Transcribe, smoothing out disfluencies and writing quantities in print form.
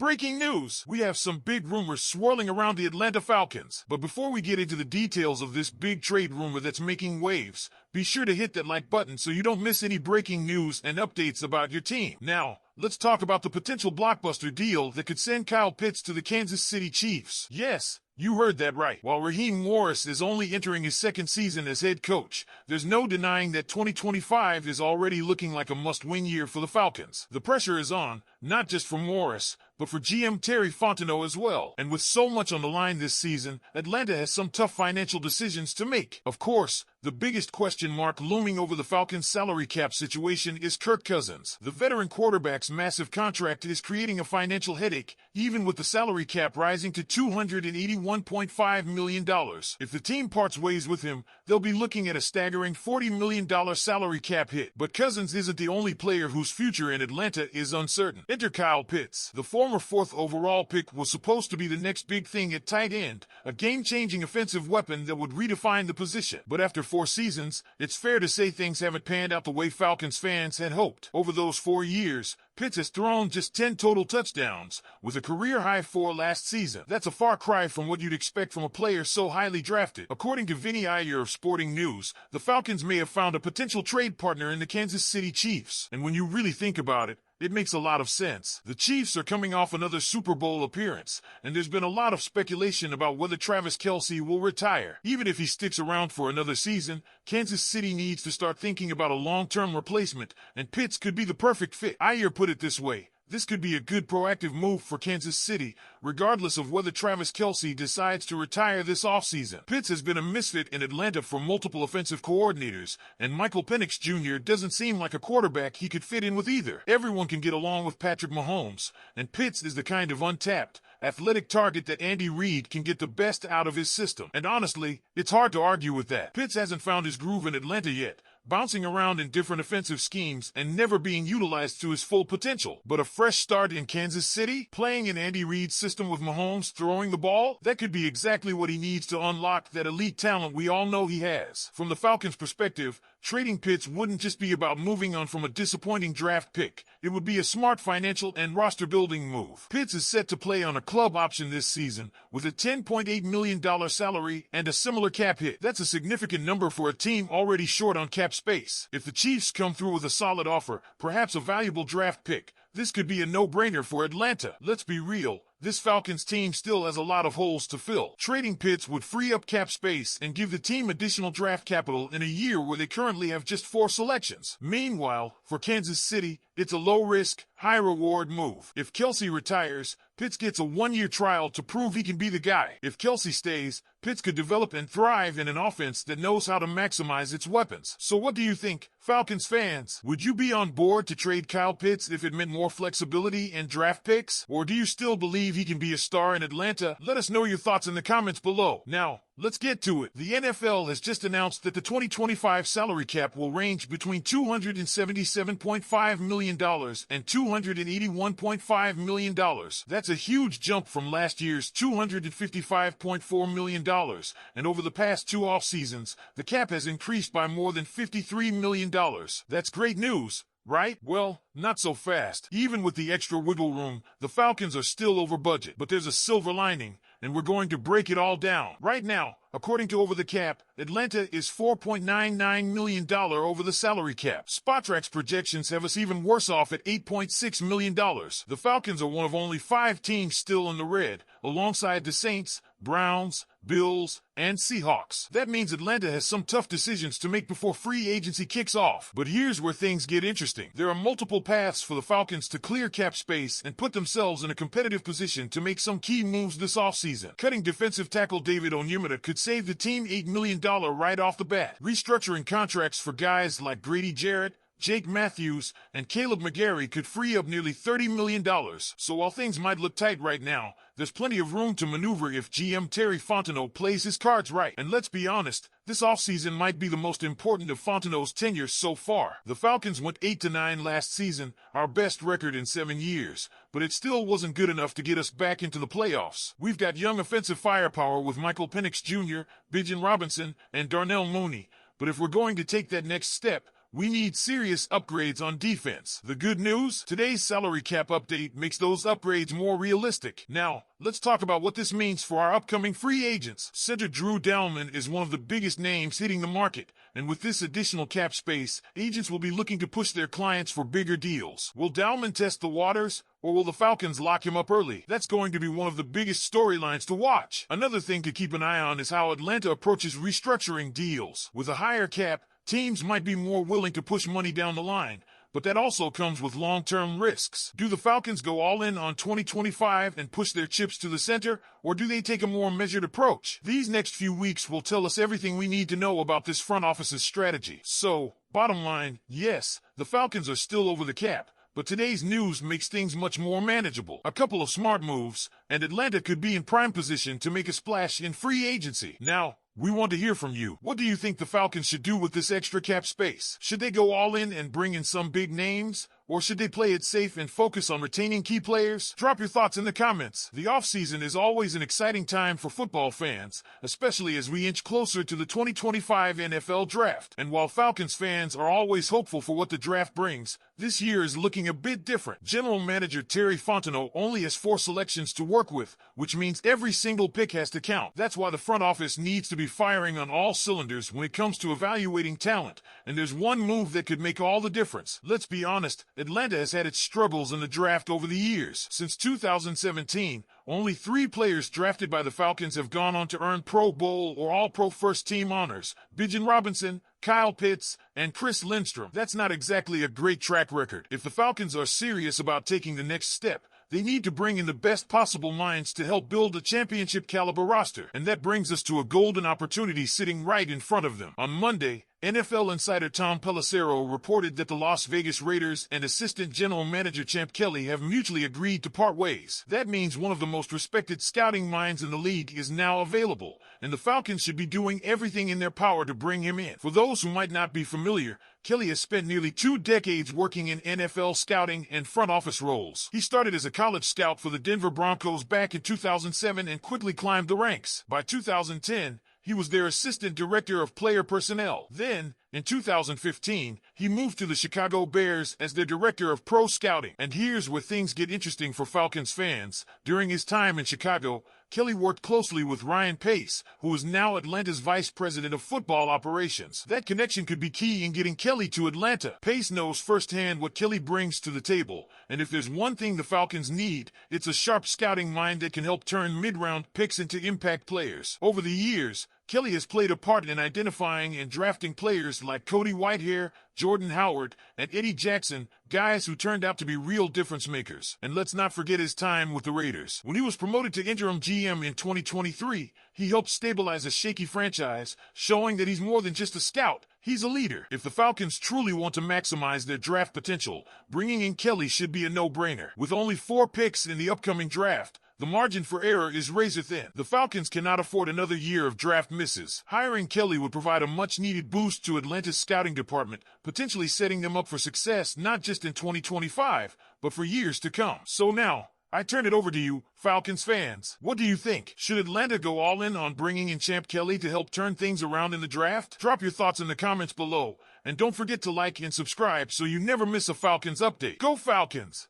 Breaking news! We have some big rumors swirling around the Atlanta Falcons. But before we get into the details of this big trade rumor that's making waves, be sure to hit that like button so you don't miss any breaking news and updates about your team. Now, let's talk about the potential blockbuster deal that could send Kyle Pitts to the Kansas City Chiefs. Yes, you heard that right. While Raheem Morris is only entering his second season as head coach, there's no denying that 2025 is already looking like a must-win year for the Falcons. The pressure is on, not just for Morris, but for GM Terry Fontenot as well. And with so much on the line this season, Atlanta has some tough financial decisions to make. Of course, the biggest question mark looming over the Falcons' salary cap situation is Kirk Cousins. The veteran quarterback's massive contract is creating a financial headache, even with the salary cap rising to $281.5 million. If the team parts ways with him, they'll be looking at a staggering $40 million salary cap hit. But Cousins isn't the only player whose future in Atlanta is uncertain. Enter Kyle Pitts. The former fourth overall pick was supposed to be the next big thing at tight end, a game-changing offensive weapon that would redefine the position. But after 4 seasons, it's fair to say things haven't panned out the way Falcons fans had hoped. Over those 4 years, Pitts has thrown just 10 total touchdowns, with a career-high 4 last season. That's a far cry from what you'd expect from a player so highly drafted. According to Vinny Iyer of Sporting News, the Falcons may have found a potential trade partner in the Kansas City Chiefs. And when you really think about it, it makes a lot of sense. The Chiefs are coming off another Super Bowl appearance, and there's been a lot of speculation about whether Travis Kelce will retire. Even if he sticks around for another season, Kansas City needs to start thinking about a long-term replacement, and Pitts could be the perfect fit. Iyer put it this way: this could be a good proactive move for Kansas City, regardless of whether Travis Kelce decides to retire this offseason. Pitts has been a misfit in Atlanta for multiple offensive coordinators, and Michael Penix Jr. doesn't seem like a quarterback he could fit in with either. Everyone can get along with Patrick Mahomes, and Pitts is the kind of untapped, athletic target that Andy Reid can get the best out of his system. And honestly, it's hard to argue with that. Pitts hasn't found his groove in Atlanta yet, bouncing around in different offensive schemes and never being utilized to his full potential. But a fresh start in Kansas City, playing in Andy Reid's system with Mahomes throwing the ball, that could be exactly what he needs to unlock that elite talent we all know he has. From the Falcons' perspective, trading Pitts wouldn't just be about moving on from a disappointing draft pick. It would be a smart financial and roster-building move. Pitts is set to play on a club option this season, with a $10.8 million salary and a similar cap hit. That's a significant number for a team already short on cap space. If the Chiefs come through with a solid offer, perhaps a valuable draft pick, this could be a no-brainer for Atlanta. Let's be real, this Falcons team still has a lot of holes to fill. Trading Pitts would free up cap space and give the team additional draft capital in a year where they currently have just 4 selections. Meanwhile, for Kansas City, it's a low-risk, high-reward move. If Kelce retires, Pitts gets a 1-year trial to prove he can be the guy. If Kelce stays, Pitts could develop and thrive in an offense that knows how to maximize its weapons. So what do you think, Falcons fans? Would you be on board to trade Kyle Pitts if it meant more flexibility and draft picks? Or do you still believe he can be a star in Atlanta? Let us know your thoughts in the comments below. Now, let's get to it. The NFL has just announced that the 2025 salary cap will range between $277.5 million and $281.5 million. That's a huge jump from last year's $255.4 million. And over the past 2 off seasons, the cap has increased by more than $53 million. That's great news, right? Well, not so fast. Even with the extra wiggle room, the Falcons are still over budget. But there's a silver lining, and we're going to break it all down. Right now, according to Over the Cap, Atlanta is $4.99 million over the salary cap. Spotrac's projections have us even worse off at $8.6 million. The Falcons are one of only 5 teams still in the red, alongside the Saints, Browns, Bills, and Seahawks. That means Atlanta has some tough decisions to make before free agency kicks off. But here's where things get interesting. There are multiple paths for the Falcons to clear cap space and put themselves in a competitive position to make some key moves this offseason. Cutting defensive tackle David Onyemata could save the team $8 million right off the bat. Restructuring contracts for guys like Grady Jarrett, Jake Matthews, and Caleb McGarry could free up nearly $30 million. So while things might look tight right now, there's plenty of room to maneuver if GM Terry Fontenot plays his cards right. And let's be honest, this offseason might be the most important of Fontenot's tenure so far. The Falcons went 8-9 last season, our best record in 7 years, but it still wasn't good enough to get us back into the playoffs. We've got young offensive firepower with Michael Penix Jr., Bijan Robinson, and Darnell Mooney, but if we're going to take that next step, we need serious upgrades on defense. The good news? Today's salary cap update makes those upgrades more realistic. Now, let's talk about what this means for our upcoming free agents. Center Drew Dalman is one of the biggest names hitting the market, and with this additional cap space, agents will be looking to push their clients for bigger deals. Will Dalman test the waters, or will the Falcons lock him up early? That's going to be one of the biggest storylines to watch. Another thing to keep an eye on is how Atlanta approaches restructuring deals. With a higher cap, teams might be more willing to push money down the line, but that also comes with long-term risks. Do the Falcons go all in on 2025 and push their chips to the center, or do they take a more measured approach? These next few weeks will tell us everything we need to know about this front office's strategy. So, bottom line, yes, the Falcons are still over the cap, but today's news makes things much more manageable. A couple of smart moves, and Atlanta could be in prime position to make a splash in free agency. Now, we want to hear from you. What do you think the Falcons should do with this extra cap space? Should they go all in and bring in some big names? Or should they play it safe and focus on retaining key players? Drop your thoughts in the comments. The offseason is always an exciting time for football fans, especially as we inch closer to the 2025 NFL Draft. And while Falcons fans are always hopeful for what the draft brings, this year is looking a bit different. General Manager Terry Fontenot only has 4 selections to work with, which means every single pick has to count. That's why the front office needs to be firing on all cylinders when it comes to evaluating talent. And there's one move that could make all the difference. Let's be honest, Atlanta has had its struggles in the draft over the years. Since 2017, only 3 players drafted by the Falcons have gone on to earn Pro Bowl or All-Pro first-team honors: Bijan Robinson, Kyle Pitts, and Chris Lindstrom. That's not exactly a great track record. If the Falcons are serious about taking the next step, they need to bring in the best possible minds to help build a championship-caliber roster. And that brings us to a golden opportunity sitting right in front of them. On Monday, NFL insider Tom Pelissero reported that the Las Vegas Raiders and assistant general manager Champ Kelly have mutually agreed to part ways. That means one of the most respected scouting minds in the league is now available, and the Falcons should be doing everything in their power to bring him in. For those who might not be familiar, Kelly has spent nearly 2 decades working in NFL scouting and front office roles. He started as a college scout for the Denver Broncos back in 2007 and quickly climbed the ranks. By 2010, he was their assistant director of player personnel. Then, in 2015, he moved to the Chicago Bears as their director of pro scouting. And here's where things get interesting for Falcons fans. During his time in Chicago, Kelly worked closely with Ryan Pace, who is now Atlanta's vice president of football operations. That connection could be key in getting Kelly to Atlanta. Pace knows firsthand what Kelly brings to the table, and if there's one thing the Falcons need, it's a sharp scouting mind that can help turn mid-round picks into impact players. Over the years, Kelly has played a part in identifying and drafting players like Cody Whitehair, Jordan Howard, and Eddie Jackson, guys who turned out to be real difference makers. And let's not forget his time with the Raiders. When he was promoted to interim GM in 2023, he helped stabilize a shaky franchise, showing that he's more than just a scout. He's a leader. If the Falcons truly want to maximize their draft potential, bringing in Kelly should be a no-brainer. With only 4 picks in the upcoming draft, the margin for error is razor thin. The Falcons cannot afford another year of draft misses. Hiring Kelly would provide a much-needed boost to Atlanta's scouting department, potentially setting them up for success not just in 2025, but for years to come. So now, I turn it over to you, Falcons fans. What do you think? Should Atlanta go all in on bringing in Champ Kelly to help turn things around in the draft? Drop your thoughts in the comments below, and don't forget to like and subscribe so you never miss a Falcons update. Go Falcons!